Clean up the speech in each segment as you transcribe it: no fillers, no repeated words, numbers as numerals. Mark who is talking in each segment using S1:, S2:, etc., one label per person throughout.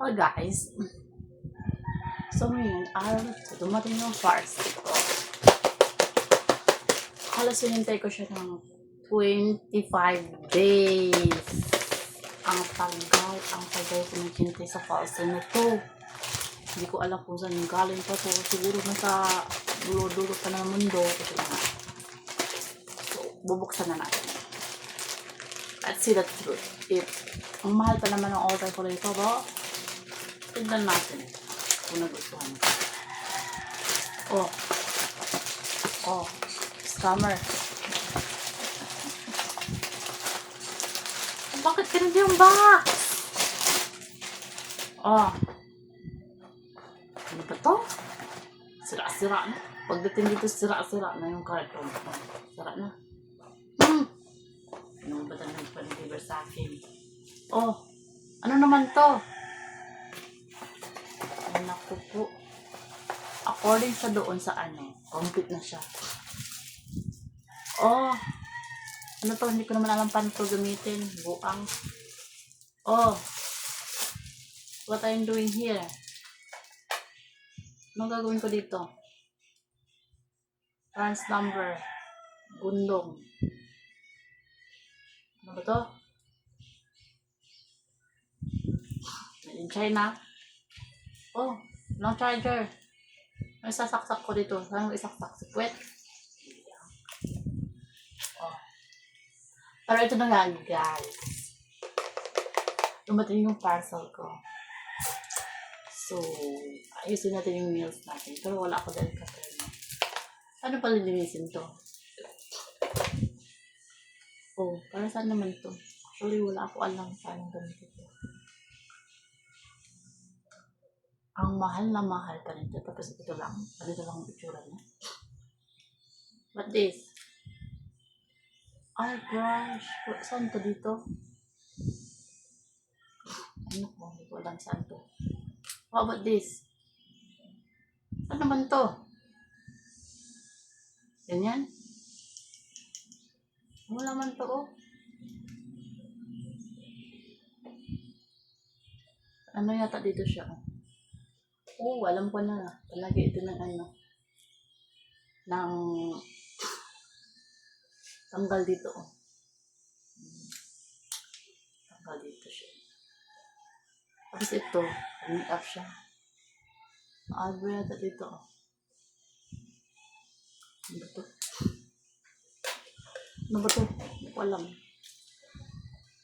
S1: Oh guys, so ngayon, dumating yung parcel ko. Halos hinintay ko siya ng 25 days. Ang tagal ko naghintay sa parcel na to. Hindi ko alam kung saan galing pa to. Siguro nasa dulo-dulo pa ng mundo. Kasi nga. So, bubuksan na natin. Let's see the truth. Ang mahal pa naman ang order ko rito, bro. Tignan natin kung nagustuhan ko. Oh, scammer. Bakit ganun yung box? Ano ba to? Sira-sira na. Pagdating dito, sira-sira na yung carton. Sira na. Ano ba ito nagpa-deliver sa akin? Ano naman to? Ay, naku po. According sa doon sa complete na siya. Ano to? Hindi ko naman alam paano to gamitin. Buang. What I'm doing here? Anong gagawin ko dito? Trans number. Gundong. Ano ba to? Made in China. No charger. May sasaksak ko dito. Saan mo isaksak? Si Puwet. Pero ito na nga, guys. Dumating yung parcel ko. So, ayusin natin yung meals natin. Pero wala ako dahil katrina. Ano pa lilinisin to? Para saan naman to? Actually, wala ako alam paano ganito to. Ang mahal na mahal pa nito. Tapos ito lang ang itsura niya. What this? Ay, gosh. Saan to dito? Ano ko? Hindi ko alam saan to. How about this? Saan naman to? Ganyan? Wala man to, Ano yata dito siya, alam ko na. Palagi ito ng ng tanggal dito, Tanggal dito siya. Tapos ito, make up siya. Ano yata dito, Ano ba to? Hindi ko alam.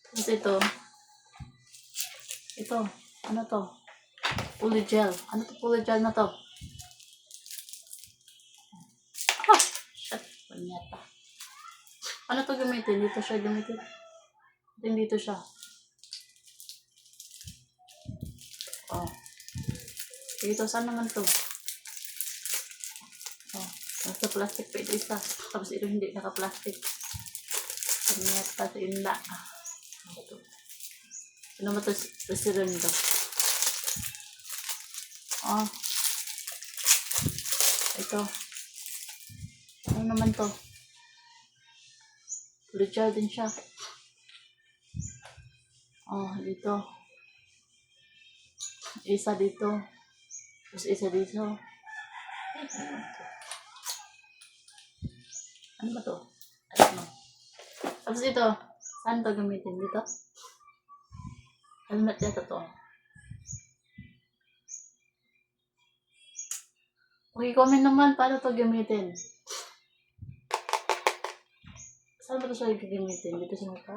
S1: Tapos ito, ano to? Fully gel. Ano to fully gel na to? Shit, panyata. Ano to gamitin? Dito siya gamitin. Dito siya. Dito, saan naman to? Nasa plastic pa ito isa. Tapos ito hindi naka-plastic. Panyata sa inla. Ano ba to? Ano ba to? Residundo. Ito. Ano naman to? Luchal din siya. Dito. Isa dito. Tapos isa dito. Ano ba to? Ano? Tapos ito. Saan to gamitin? Dito? Helmet yata to. Okay, comment naman paano to gamitin. Saan ba to siya gagamitin? Dito sa mukha?